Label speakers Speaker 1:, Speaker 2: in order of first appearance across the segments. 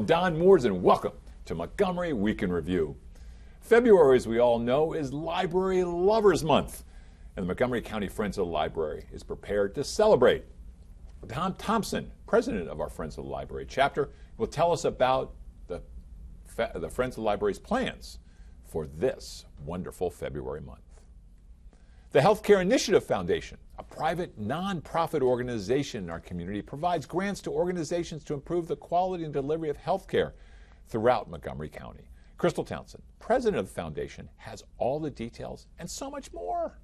Speaker 1: I'm Don Mooers, and welcome to Montgomery Week in Review. February, as we all know, is Library Lovers Month, and the Montgomery County Friends of the Library is prepared to celebrate. Tom Thomson, president of our Friends of the Library chapter, will tell us about the Friends of the Library's plans for this wonderful February month. The Healthcare Initiative Foundation, a private nonprofit organization in our community, provides grants to organizations to improve the quality and delivery of health care throughout Montgomery County. Crystal Townsend, president of the foundation, has all the details and so much more.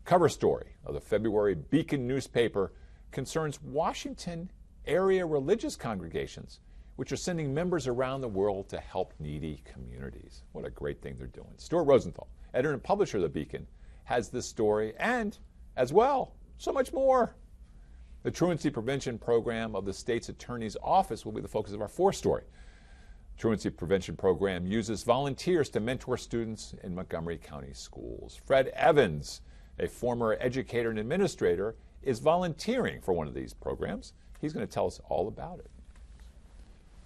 Speaker 1: Cover story of the February Beacon newspaper concerns Washington area religious congregations, which are sending members around the world to help needy communities. What a great thing they're doing. Stuart Rosenthal, editor and publisher of the Beacon, has this story and, as well, so much more. The truancy prevention program of the state's attorney's office will be the focus of our fourth story. The truancy prevention program uses volunteers to mentor students in Montgomery County schools. Fred Evans, a former educator and administrator, is volunteering for one of these programs. He's going to tell us all about it.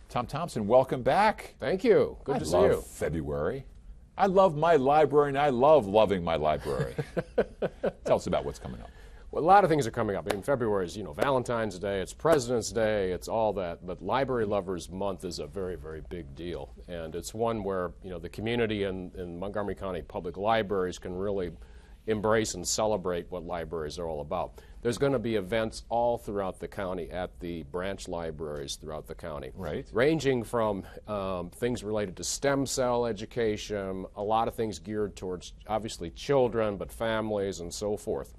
Speaker 1: Tom Thomson, welcome back.
Speaker 2: Thank you. Good to see you.
Speaker 1: I love February. I love my library, and I love loving my library. Tell us about what's coming up.
Speaker 2: Well, a lot of things are coming up. I mean, February is, Valentine's Day, it's President's Day, it's all that. But Library Lovers Month is a very, very big deal. And it's one where, the community in Montgomery County public libraries can really embrace and celebrate what libraries are all about. There's going to be events all throughout the county at the branch libraries throughout the county.
Speaker 1: Right.
Speaker 2: Ranging from things related to stem cell education, a lot of things geared towards, obviously, children, but families and so forth.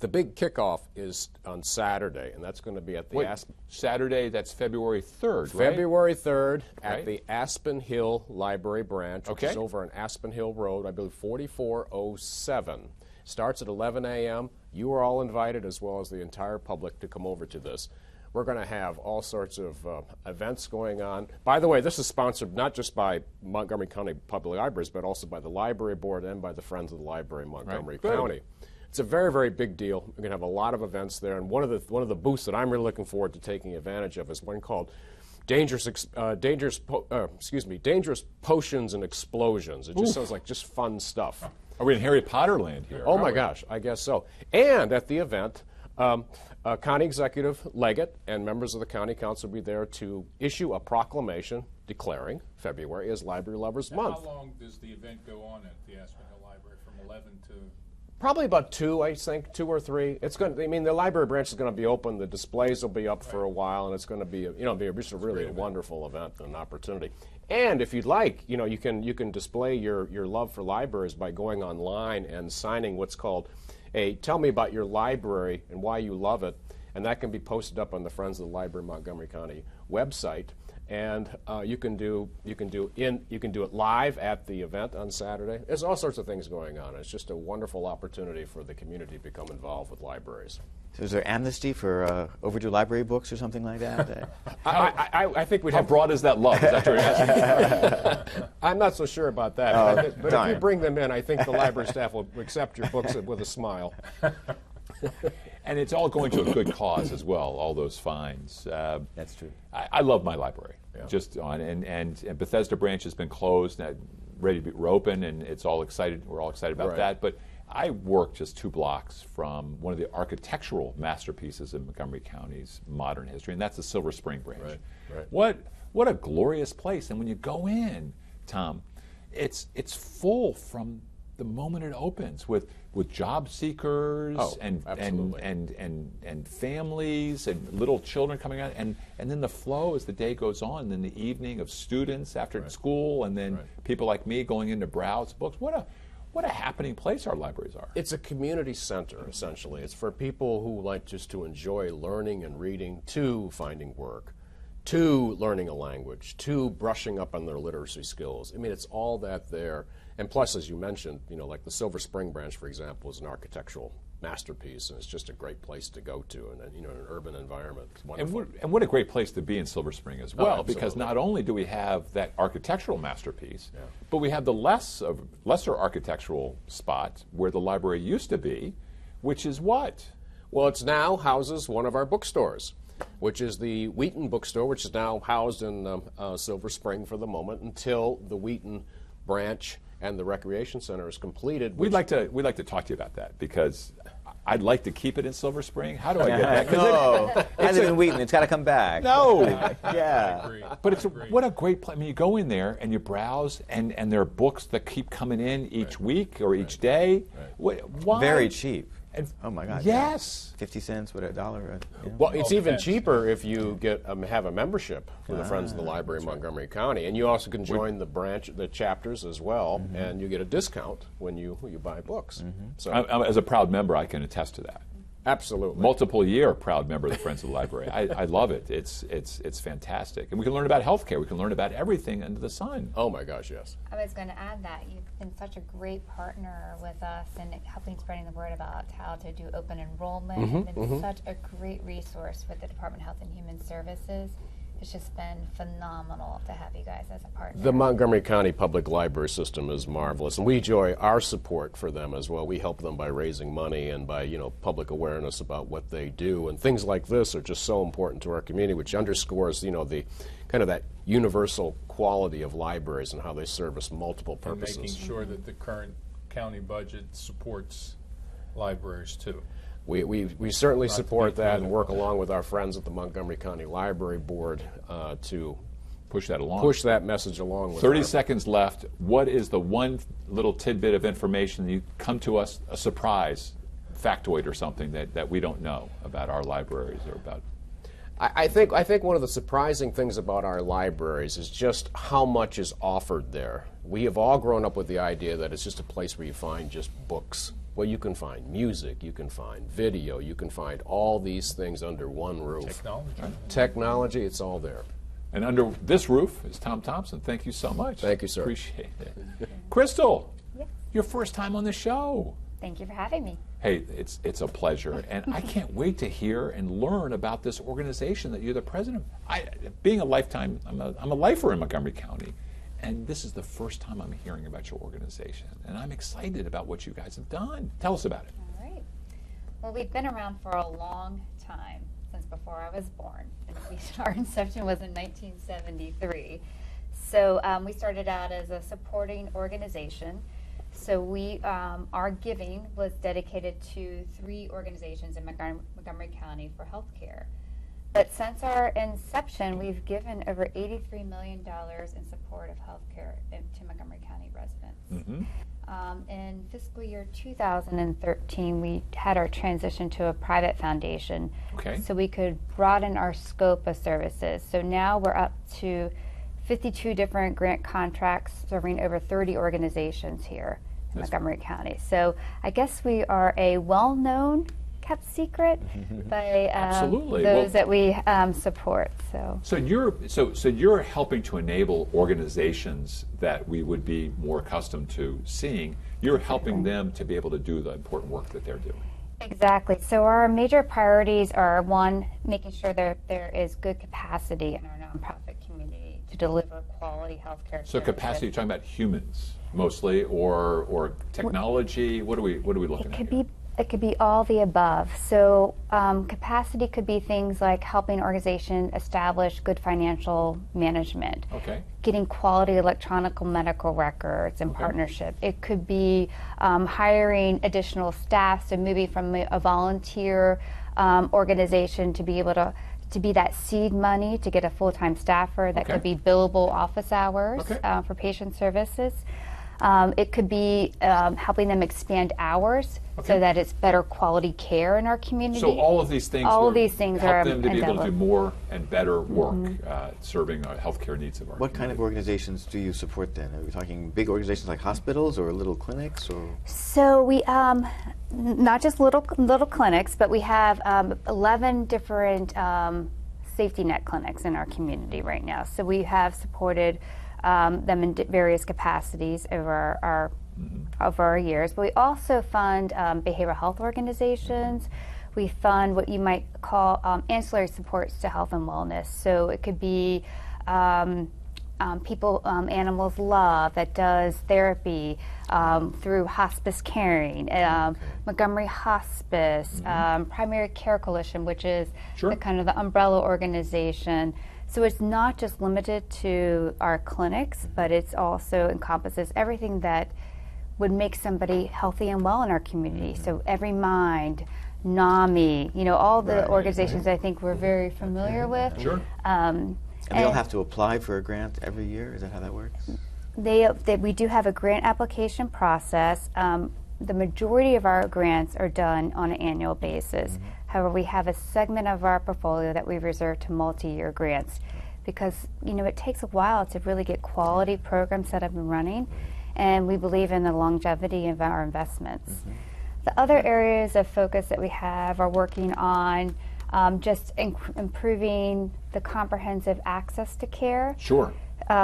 Speaker 2: The big kickoff is on Saturday, and that's going to be at the
Speaker 1: Saturday, that's February 3rd, right?
Speaker 2: February 3rd at the Aspen Hill Library branch, which is over on Aspen Hill Road, I believe 4407. Starts at 11 a.m. You are all invited, as well as the entire public, to come over to this. We're going to have all sorts of events going on. By the way, this is sponsored not just by Montgomery County Public Libraries, but also by the Library Board and by the Friends of the Library in Montgomery County. It's a very, very big deal. We're going to have a lot of events there, and one of the booths that I'm really looking forward to taking advantage of is one called Dangerous Potions and Explosions. It just sounds like just fun stuff.
Speaker 1: Are we in Harry Potter land here?
Speaker 2: Oh my gosh, I guess so. And at the event, County Executive Leggett and members of the County Council will be there to issue a proclamation declaring February as Library Lovers Month.
Speaker 3: How long does the event go on at the Aspen Hill Library? From 11 to...
Speaker 2: Probably about 2, I think, 2 or 3. It's going. The library branch is going to be open. The displays will be up for a while, and it's going to be, just a really wonderful event and an opportunity. And if you'd like, you can display your love for libraries by going online and signing what's called a "Tell Me About Your Library and Why You Love It," and that can be posted up on the Friends of the Library Montgomery County website. And you can do it live at the event on Saturday. There's all sorts of things going on. It's just a wonderful opportunity for the community to become involved with libraries.
Speaker 4: So is there amnesty for overdue library books or something like that?
Speaker 2: I think we'd
Speaker 1: How
Speaker 2: have.
Speaker 1: broad is that love? Is that what you're asking?
Speaker 2: I'm not so sure about that. But if you bring them in, I think the library staff will accept your books with a smile.
Speaker 1: And it's all going to a good cause as well, all those fines.
Speaker 4: That's true.
Speaker 1: I love my library.
Speaker 2: Yeah.
Speaker 1: And Bethesda branch has been closed, ready to be open, and we're all excited about that. But I work just 2 blocks from one of the architectural masterpieces in Montgomery County's modern history, and that's the Silver Spring branch.
Speaker 2: Right.
Speaker 1: What a glorious place. And when you go in, Tom, it's full from the moment it opens with job seekers and families and little children coming out, and then the flow as the day goes on, and then the evening of students after school, and then people like me going in to browse books. What a happening place our libraries are.
Speaker 2: It's a community center, essentially. It's for people who like just to enjoy learning and reading, to finding work, to learning a language, to brushing up on their literacy skills. I mean, it's all that there. And plus, as you mentioned, like the Silver Spring branch, for example, is an architectural masterpiece, and it's just a great place to go to in an urban environment. It's wonderful.
Speaker 1: And what a great place to be in Silver Spring as well, because not only do we have that architectural masterpiece, but we have the lesser architectural spot where the library used to be, which is what?
Speaker 2: Well, it's now houses one of our bookstores. which is the Wheaton bookstore, which is now housed in Silver Spring for the moment until the Wheaton branch and the recreation center is completed.
Speaker 1: We'd like to talk to you about that because I'd like to keep it in Silver Spring. How do I get that?
Speaker 4: No, I live in Wheaton. It's got to come back.
Speaker 1: No.
Speaker 4: Yeah.
Speaker 1: But what a great place. I mean, you go in there and you browse, and there are books that keep coming in each week or each day. Why?
Speaker 4: Very cheap.
Speaker 1: And
Speaker 4: Oh my God.
Speaker 1: yes.
Speaker 4: 50 cents, what, $1? You know?
Speaker 2: Well, it's even cheaper if you get have a membership for the Friends of the Library in Montgomery County, and you also can join the chapters as well, and you get a discount when you buy books. So
Speaker 1: As a proud member, I can attest to that.
Speaker 2: absolutely.
Speaker 1: Multiple year proud member of the Friends of the Library. I love it. It's fantastic. And we can learn about healthcare. We can learn about everything under the sun.
Speaker 2: Oh my gosh, yes.
Speaker 5: I was going to add that you've been such a great partner with us in helping spreading the word about how to do open enrollment. You've been such a great resource with the Department of Health and Human Services. It's just been phenomenal to have you guys as a partner.
Speaker 2: The Montgomery County Public Library System is marvelous, and we enjoy our support for them as well. We help them by raising money and by public awareness about what they do, and things like this are just so important to our community, which underscores the kind of that universal quality of libraries and how they service multiple
Speaker 3: And
Speaker 2: purposes.
Speaker 3: making sure that the current county budget supports libraries too.
Speaker 2: We certainly
Speaker 3: Not to
Speaker 2: support
Speaker 3: be
Speaker 2: that and
Speaker 3: political.
Speaker 2: work along with our friends at the Montgomery County Library Board to
Speaker 1: Push that along.
Speaker 2: push that message along with
Speaker 1: 30
Speaker 2: our-
Speaker 1: seconds left. What is the one little tidbit of information you come to us, a surprise factoid or something that we don't know about our libraries or about?
Speaker 2: I think one of the surprising things about our libraries is just how much is offered there. We have all grown up with the idea that it's just a place where you find just books. Well, you can find music, you can find video, you can find all these things under one roof. Technology, it's all there.
Speaker 1: And under this roof is Tom Thomson. Thank you so much.
Speaker 2: Thank you, sir.
Speaker 1: Appreciate it. Crystal,
Speaker 5: Yes.
Speaker 1: your first time on the show.
Speaker 5: Thank you for having me.
Speaker 1: Hey, it's a pleasure, and I can't wait to hear and learn about this organization that you're the president of. Being a lifetime, I'm a lifer in Montgomery County, and this is the first time I'm hearing about your organization, and I'm excited about what you guys have done. Tell us about it.
Speaker 5: All right. Well, we've been around for a long time, since before I was born. And our inception was in 1973. So we started out as a supporting organization. So our giving was dedicated to 3 organizations in Montgomery County for healthcare. But since our inception, we've given over $83 million in support of healthcare to Montgomery County residents. In fiscal year 2013, we had our transition to a private foundation,
Speaker 1: Okay.
Speaker 5: so we could broaden our scope of services. So now we're up to 52 different grant contracts serving over 30 organizations here in Montgomery County. So I guess we are a well-known kept secret by
Speaker 1: Absolutely.
Speaker 5: those
Speaker 1: Well,
Speaker 5: that we support.
Speaker 1: So you're helping to enable organizations that we would be more accustomed to seeing. You're helping them to be able to do the important work that they're doing.
Speaker 5: Exactly. So our major priorities are, one, making sure that there is good capacity in our nonprofit community to deliver quality health care.
Speaker 1: So capacity, you're talking about humans mostly, or technology. What are we looking at? Here?
Speaker 5: It could be all the above. So capacity could be things like helping an organization establish good financial management.
Speaker 1: Okay.
Speaker 5: Getting quality electronic medical records and partnership. It could be hiring additional staff, so moving from a volunteer organization to be able to be that seed money to get a full-time staffer. That could be billable office hours for patient services. It could be helping them expand hours so that it's better quality care in our community.
Speaker 1: So all of these things
Speaker 5: All
Speaker 1: are
Speaker 5: of these things
Speaker 1: help
Speaker 5: are
Speaker 1: them to be able to do
Speaker 5: endeavor.
Speaker 1: more and better work serving healthcare needs of our
Speaker 4: What kind of
Speaker 1: community.
Speaker 4: organizations do you support then? Are we talking big organizations like hospitals or little clinics? Or
Speaker 5: So we, not just little clinics, but we have 11 different safety net clinics in our community right now. So we have supported them in various capacities over our years. But we also fund behavioral health organizations. We fund what you might call ancillary supports to health and wellness. So it could be Animals Love, that does therapy through hospice caring, Montgomery Hospice, Primary Care Coalition, which is
Speaker 1: Sure.
Speaker 5: the kind of the umbrella organization. So it's not just limited to our clinics, but it's also encompasses everything that would make somebody healthy and well in our community. So Every Mind, NAMI, all the organizations I think we're very familiar with.
Speaker 1: Sure.
Speaker 4: And they all have to apply for a grant every year? Is that how that works?
Speaker 5: We do have a grant application process. The majority of our grants are done on an annual basis. However, we have a segment of our portfolio that we reserve to multi-year grants because, it takes a while to really get quality programs that have been running, and we believe in the longevity of our investments. The other areas of focus that we have are working on just improving the comprehensive access to care.
Speaker 1: Sure.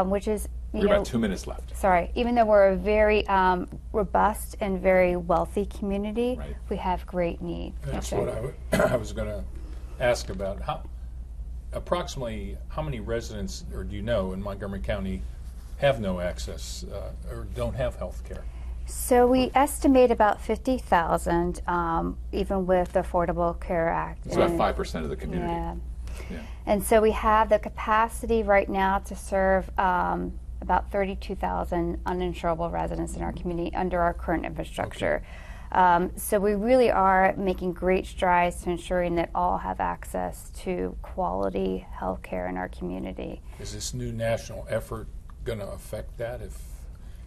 Speaker 5: Which is,
Speaker 1: We have about 2 minutes left.
Speaker 5: Sorry, even though we're a very robust and very wealthy community,
Speaker 1: Right.
Speaker 5: we have great need.
Speaker 3: That's what I was going to ask about. Approximately how many residents, or do you know, in Montgomery County have no access or don't have health care?
Speaker 5: So we estimate about 50,000, even with the Affordable Care Act.
Speaker 1: It's about 5% of the community.
Speaker 5: Yeah. And so we have the capacity right now to serve about 32,000 uninsurable residents in our community under our current infrastructure. So we really are making great strides to ensuring that all have access to quality health care in our community.
Speaker 3: Is this new national effort going to affect that if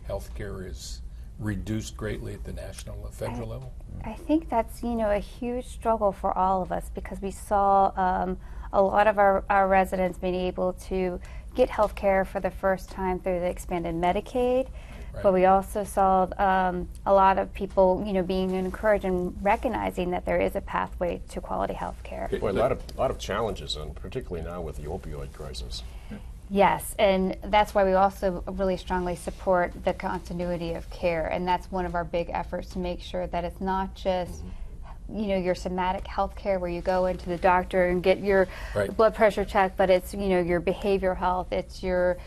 Speaker 3: health care is reduced greatly at the national or federal level?
Speaker 5: I think that's, a huge struggle for all of us because we saw a lot of our residents being able to get health care for the first time through the expanded Medicaid.
Speaker 3: Right.
Speaker 5: But we also saw a lot of people, being encouraged and recognizing that there is a pathway to quality health care.
Speaker 2: Boy, a lot of challenges, and particularly now with the opioid crisis.
Speaker 5: Yes, and that's why we also really strongly support the continuity of care, and that's one of our big efforts to make sure that it's not just your somatic health care where you go into the doctor and get your blood pressure checked, but it's your behavioral health, it's your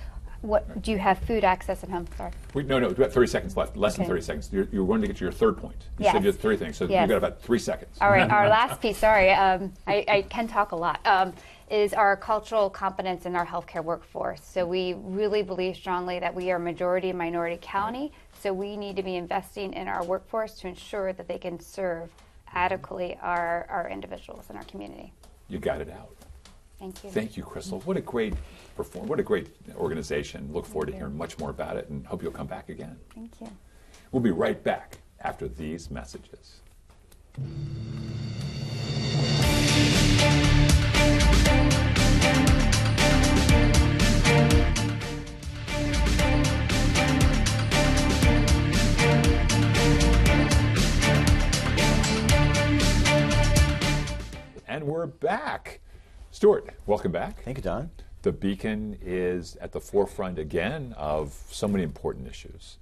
Speaker 5: do you have food access at home? Sorry.
Speaker 1: No, we have 30 seconds left. Less than 30 seconds. You're going to get to your third point. You said you had 3 things, so you've got about 3 seconds.
Speaker 5: All right, our last piece, sorry, I can talk a lot, is our cultural competence in our healthcare workforce. So we really believe strongly that we are a majority minority county, so we need to be investing in our workforce to ensure that they can serve adequately our individuals in our community.
Speaker 1: You got it out.
Speaker 5: Thank you.
Speaker 1: Thank you, Crystal. What a great what a great organization. Look forward to hearing much more about it and hope you'll come back again.
Speaker 5: Thank you.
Speaker 1: We'll be right back after these messages. And we're back. Stuart, welcome back.
Speaker 4: Thank you, Don.
Speaker 1: The Beacon is at the forefront again of so many important issues.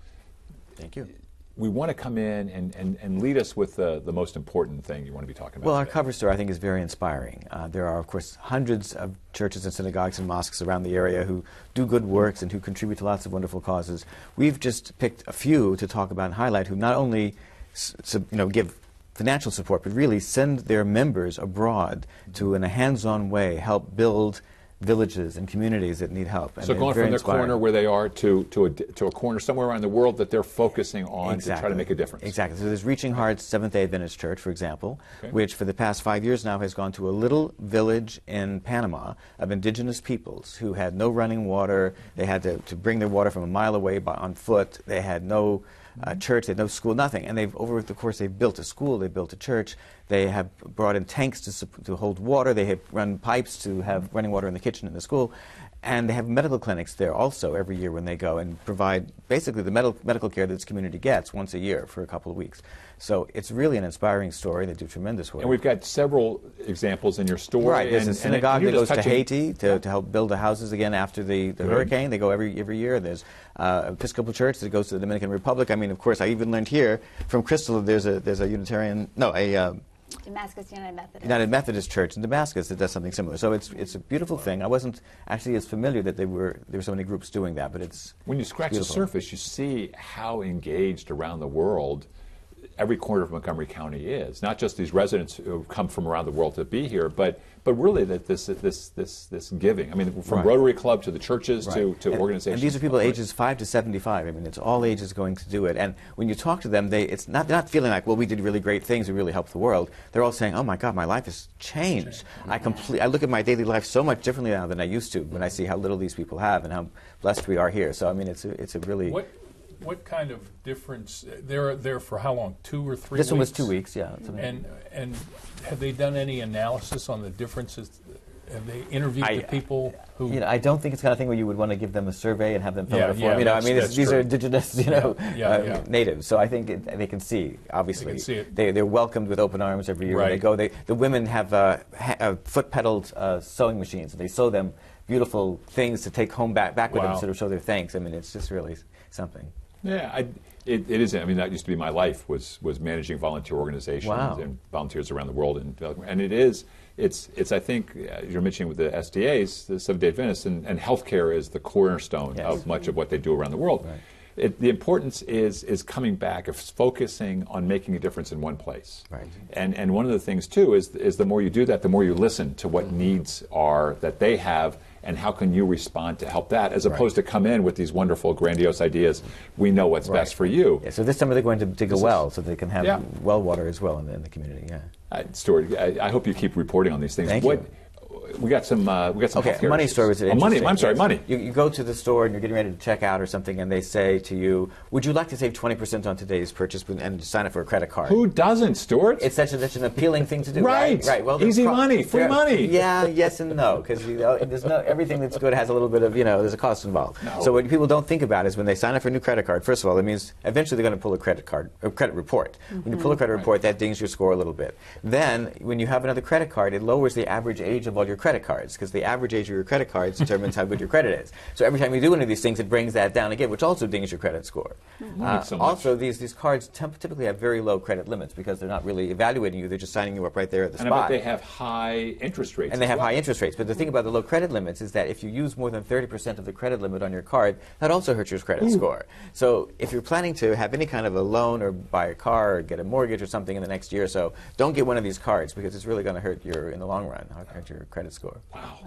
Speaker 4: Thank you.
Speaker 1: We want to come in and lead us with the most important thing you want to be talking about.
Speaker 4: Well, our
Speaker 1: today.
Speaker 4: cover story, I think, is very inspiring. There are, of course, hundreds of churches and synagogues and mosques around the area who do good works and who contribute to lots of wonderful causes. We've just picked a few to talk about and highlight who not only give financial support, but really send their members abroad to, in a hands-on way, help build villages and communities that need help. And
Speaker 1: so going from the
Speaker 4: inspiring.
Speaker 1: corner where they are to a corner somewhere around the world that they're focusing on to try to make a difference.
Speaker 4: Exactly. So there's Reaching Hearts Seventh-day Adventist Church, for example, which for the past 5 years now has gone to a little village in Panama of indigenous peoples who had no running water. They had to bring their water from a mile away on foot. They had no church, they had no school, nothing. And over the course, they've built a school, they built a church, they have brought in tanks to hold water, they have run pipes to have running water in the kitchen in the school, and they have medical clinics there also every year when they go and provide basically the medical care that this community gets once a year for a couple of weeks. So it's really an inspiring story. They do tremendous work.
Speaker 1: And we've got several examples in your story.
Speaker 4: Right, there's a synagogue that goes to
Speaker 1: touching...
Speaker 4: Haiti to help build the houses again after the hurricane. They go every year. There's Episcopal Church that goes to the Dominican Republic. I mean, of course, I even learned here from Crystal there's a Unitarian,
Speaker 5: Damascus United Methodist.
Speaker 4: United Methodist Church in Damascus that does something similar. So it's a beautiful thing. I wasn't actually as familiar that there were so many groups doing that, but it's
Speaker 1: when you scratch the
Speaker 4: beautiful.
Speaker 1: surface, you see how engaged around the world every corner of Montgomery County is. Not just these residents who come from around the world to be here, but really that this giving. I mean, from
Speaker 4: Right.
Speaker 1: Rotary Club to the churches to
Speaker 4: And
Speaker 1: organizations.
Speaker 4: And these are people ages 5 to 75. I mean, it's all ages going to do it. And when you talk to them, they're not feeling like, well, we did really great things, we really helped the world. They're all saying, oh my God, my life has changed. I look at my daily life so much differently now than I used to when I see how little these people have and how blessed we are here. So I mean, it's a really.
Speaker 3: What kind of difference? They're there for how long? 2 or 3 weeks?
Speaker 4: This one was 2 weeks, yeah.
Speaker 3: And have they done any analysis on the differences? Have they interviewed the people who?
Speaker 4: You know, I don't think it's the kind of thing where you would want to give them a survey and have them fill out a form.
Speaker 3: Yeah,
Speaker 4: You know, I mean,
Speaker 3: that's
Speaker 4: these
Speaker 3: true.
Speaker 4: are indigenous, natives. So I think they can see. Obviously,
Speaker 3: They can see it.
Speaker 4: They're welcomed with open arms every year when they
Speaker 3: Right.
Speaker 4: go. The women have foot-pedaled sewing machines. And they sew them beautiful things to take home back with them,
Speaker 3: Wow.
Speaker 4: sort of show their thanks. I mean, it's just really something.
Speaker 1: Yeah, it is. I mean, that used to be my life was managing volunteer organizations
Speaker 4: Wow.
Speaker 1: and volunteers around the world, and it is. It's. I think you're mentioning with the SDAs, the Seventh-day Adventists, and healthcare is the cornerstone
Speaker 4: Yes.
Speaker 1: of much of what they do around the world.
Speaker 4: Right.
Speaker 1: The importance is coming back, of focusing on making a difference in one place.
Speaker 4: Right.
Speaker 1: And one of the things too is the more you do that, the more you listen to what needs are that they have. And how can you respond to help that, as opposed to come in with these wonderful, grandiose ideas? We know what's best for you.
Speaker 4: Yeah, so this summer they're going to dig a well so they can have
Speaker 1: Yeah.
Speaker 4: well water as well in the community. Yeah.
Speaker 1: Stuart, I hope you keep reporting on these things.
Speaker 4: Thank you.
Speaker 1: We got some.
Speaker 4: Okay,
Speaker 1: healthcare
Speaker 4: money
Speaker 1: issues.
Speaker 4: story was
Speaker 1: Money.
Speaker 4: interesting.
Speaker 1: I'm sorry,
Speaker 4: Yes.
Speaker 1: money.
Speaker 4: You go to the store and you're getting ready to check out or something, and they say to you, "Would you like to save 20% on today's purchase and sign up for a credit card?"
Speaker 1: Who doesn't, Stuart?
Speaker 4: It's such an appealing thing to do.
Speaker 1: Right.
Speaker 4: Right. Well,
Speaker 1: Easy money, free money.
Speaker 4: Yeah. Yes and no, because there's no everything that's good has a little bit of there's a cost involved.
Speaker 1: No.
Speaker 4: So what people don't think about is when they sign up for a new credit card. First of all, it means eventually they're going to pull a credit report. When you pull a credit report, that dings your score a little bit. Then when you have another credit card, it lowers the average age of all your credit cards because the average age of your credit cards determines how good your credit is. So every time you do one of these things, it brings that down again, which also dings your credit score.
Speaker 1: Thanks so much.
Speaker 4: Also, these cards typically have very low credit limits because they're not really evaluating you; they're just signing you up right there at the
Speaker 1: And
Speaker 4: spot.
Speaker 1: I bet they have high interest rates.
Speaker 4: And they
Speaker 1: as
Speaker 4: have
Speaker 1: well.
Speaker 4: high interest rates. But the thing about the low credit limits is that if you use more than 30% of the credit limit on your card, that also hurts your credit score. So if you're planning to have any kind of a loan or buy a car or get a mortgage or something in the next year or so, don't get one of these cards because it's really going to hurt in the long run, hurt your credit score.
Speaker 5: Wow.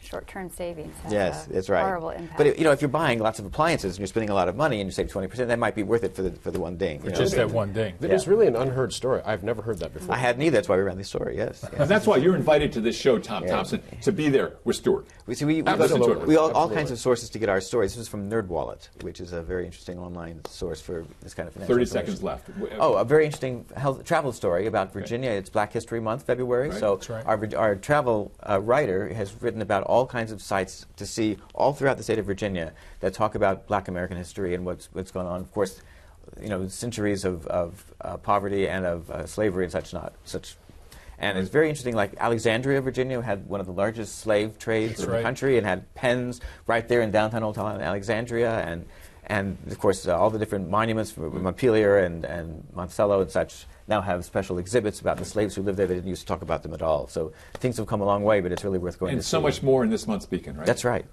Speaker 5: Short-term savings. Has
Speaker 4: Yes,
Speaker 5: a
Speaker 4: that's right.
Speaker 5: Horrible impact.
Speaker 4: But if you're buying lots of appliances and you're spending a lot of money and you save 20%, that might be worth it for the one ding.
Speaker 3: Just that one ding.
Speaker 2: It is really an unheard story. I've never heard that before.
Speaker 4: I hadn't either. That's why we ran the story. Yes.
Speaker 1: And that's why you're invited to this show, Tom Thompson, to be there with Stuart.
Speaker 4: We
Speaker 1: Absolutely.
Speaker 4: all kinds of sources to get our stories. This is from NerdWallet, which is a very interesting online source for this kind of financial
Speaker 1: 30
Speaker 4: information.
Speaker 1: seconds left.
Speaker 4: Oh, a very interesting travel story about Virginia. It's Black History Month, February.
Speaker 1: Right,
Speaker 4: So
Speaker 3: that's right.
Speaker 4: our travel writer has written about all kinds of sites to see all throughout the state of Virginia that talk about Black American history and what's going on. Of course, centuries of poverty and of slavery and such. And it's very interesting, like Alexandria, Virginia, had one of the largest slave trades in the
Speaker 3: right.
Speaker 4: country and had pens right there in downtown Old Town Alexandria. And of course, all the different monuments from Montpelier and Monticello and such now have special exhibits about the slaves who lived there. They didn't used to talk about them at all. So things have come a long way, but it's really worth going to
Speaker 1: And
Speaker 4: see.
Speaker 1: so much more in this month's Beacon, right?
Speaker 4: That's right.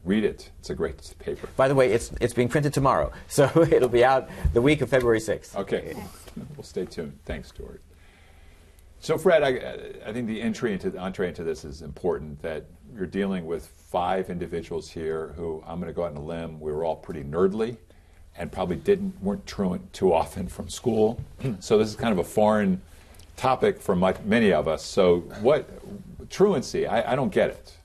Speaker 1: Read it. It's a great paper.
Speaker 4: By the way, it's being printed tomorrow, so it'll be out the week of February 6th.
Speaker 1: Okay. We'll stay tuned. Thanks, Stuart. So, Fred, I think the entree into this is important, that you're dealing with 5 individuals here who, I'm going to go out on a limb, we were all pretty nerdly and probably weren't truant too often from school. So this is kind of a foreign topic for many of us. So what, truancy, I don't get it.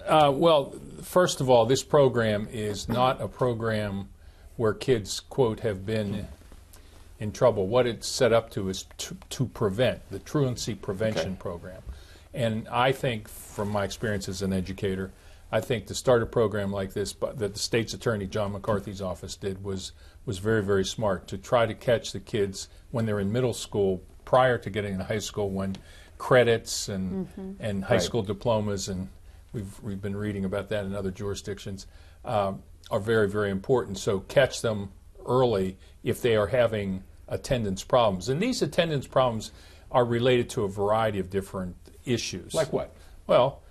Speaker 3: Well, first of all, this program is not a program where kids, quote, have been in trouble. What it's set up to is to prevent, the truancy prevention program. And I think, from my experience as an educator, I think to start a program like this that the state's attorney, John McCarthy's office, did was very, very smart, to try to catch the kids when they're in middle school prior to getting into high school, when credits and high school diplomas, and we've been reading about that in other jurisdictions, are very, very important. So catch them early if they are having attendance problems. And these attendance problems are related to a variety of different issues.
Speaker 1: Like what?
Speaker 3: Well,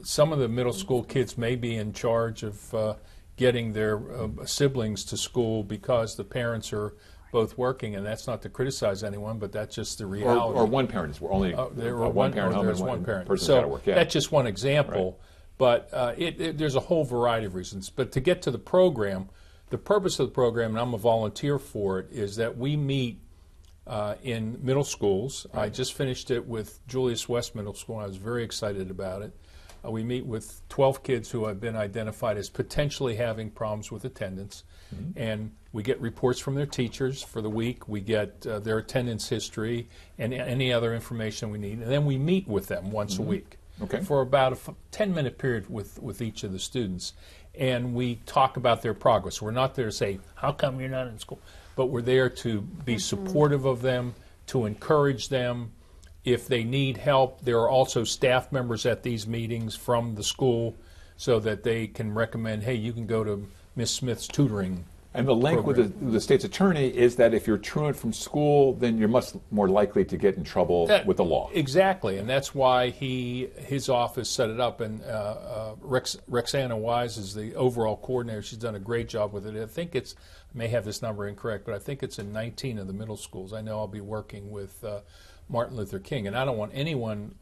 Speaker 3: some of the middle school kids may be in charge of getting their siblings to school because the parents are both working, and that's not to criticize anyone, but that's just the reality.
Speaker 1: Or one parent is only one parent home and one person's got to work. Yeah.
Speaker 3: That's just one example, but there's a whole variety of reasons. But to get to the program, the purpose of the program, and I'm a volunteer for it, is that we meet in middle schools. I just finished it with Julius West Middle School, and I was very excited about it. We meet with 12 kids who have been identified as potentially having problems with attendance, and we get reports from their teachers for the week. We get their attendance history and any other information we need, and then we meet with them once a week for about a 10-minute period with each of the students, and we talk about their progress. We're not there to say, how come you're not in school? But we're there to be supportive of them, to encourage them. If they need help, there are also staff members at these meetings from the school so that they can recommend, hey, you can go to Miss Smith's tutoring. And the link
Speaker 1: program with the state's attorney is that if you're truant from school, then you're much more likely to get in trouble with the law.
Speaker 3: Exactly, and that's why his office set it up. And Rexanna Wise is the overall coordinator. She's done a great job with it. I think I may have this number incorrect, but I think it's in 19 of the middle schools. I know I'll be working with Martin Luther King, and I don't want anyone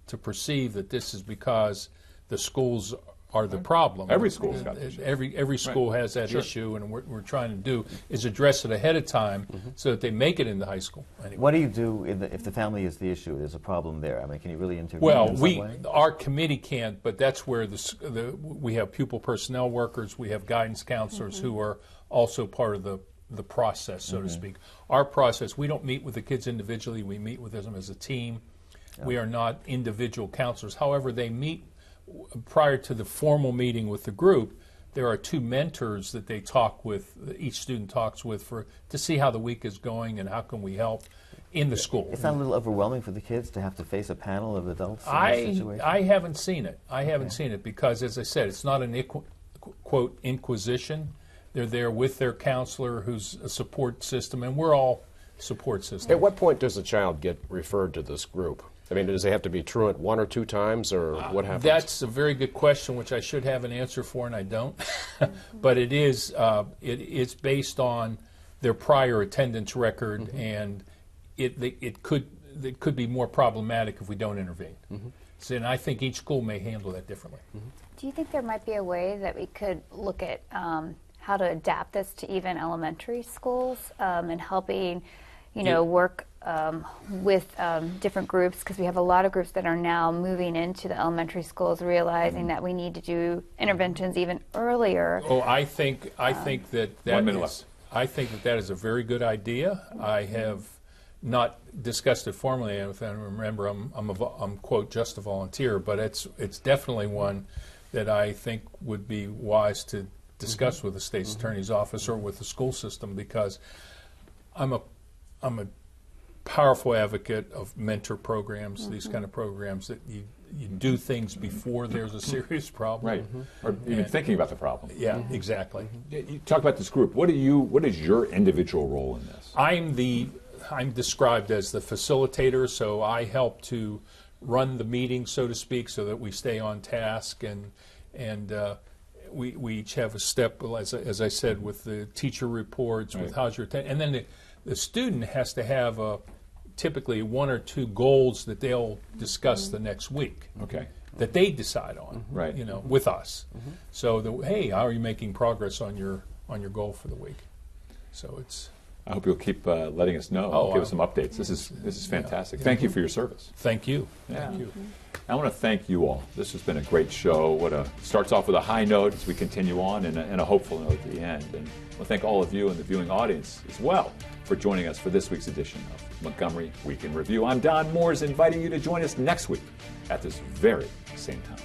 Speaker 3: to perceive that this is because the schools are the problem.
Speaker 1: Every school's got this.
Speaker 3: Every school has that issue, and what we're trying to do is address it ahead of time so that they make it into high school. Anyway.
Speaker 4: What do you do if the family is the issue? There's a problem there. I mean, can you really intervene?
Speaker 3: Well,
Speaker 4: in some way?
Speaker 3: Our committee can't, but that's where we have pupil personnel workers, we have guidance counselors who are also part of the process, so to speak. Our process, we don't meet with the kids individually, we meet with them as a team. We are not individual counselors. However, they meet prior to the formal meeting with the group. There are 2 mentors that they talk with, each student talks with, to see how the week is going and how can we help in the school.
Speaker 4: It's not a little overwhelming for the kids to have to face a panel of adults in this situation?
Speaker 3: I haven't seen it. I haven't seen it because, as I said, it's not an quote inquisition. They're there with their counselor who's a support system, and we're all support systems.
Speaker 2: At what point does the child get referred to this group? I mean, does it have to be truant 1 or 2 times, or what happens?
Speaker 3: That's a very good question, which I should have an answer for, and I don't. But it is based on their prior attendance record, and it could be more problematic if we don't intervene. So, and I think each school may handle that differently.
Speaker 5: Do you think there might be a way that we could look at how to adapt this to even elementary schools and helping, work with different groups, because we have a lot of groups that are now moving into the elementary schools, realizing that we need to do interventions even earlier.
Speaker 3: Oh, I think that is a very good idea. I have not discussed it formally, and remember, I'm quote just a volunteer, but it's definitely one that I think would be wise to discuss with the state's attorney's office or with the school system, because I'm a powerful advocate of mentor programs, these kind of programs that you do things before there's a serious problem.
Speaker 1: Right. Or even thinking about the problem.
Speaker 3: Yeah, exactly.
Speaker 1: You talk about this group. What is your individual role in this?
Speaker 3: I'm described as the facilitator, so I help to run the meeting, so to speak, so that we stay on task, and we each have a step, as I said, with the teacher reports, with how's your attendance, and then the student has to have typically 1 or 2 goals that they'll discuss the next week.
Speaker 1: Okay.
Speaker 3: That they decide on, with us. So, hey, how are you making progress on your goal for the week? So it's.
Speaker 1: I hope you'll keep letting us know. Give us some updates. This is fantastic. Thank you for your service.
Speaker 3: Thank you.
Speaker 1: Yeah.
Speaker 3: Thank you.
Speaker 1: I want to thank you all. This has been a great show. Starts off with a high note as we continue on, and a hopeful note at the end. And I want to thank all of you and the viewing audience as well for joining us for this week's edition of Montgomery Week in Review. I'm Don Moores, inviting you to join us next week at this very same time.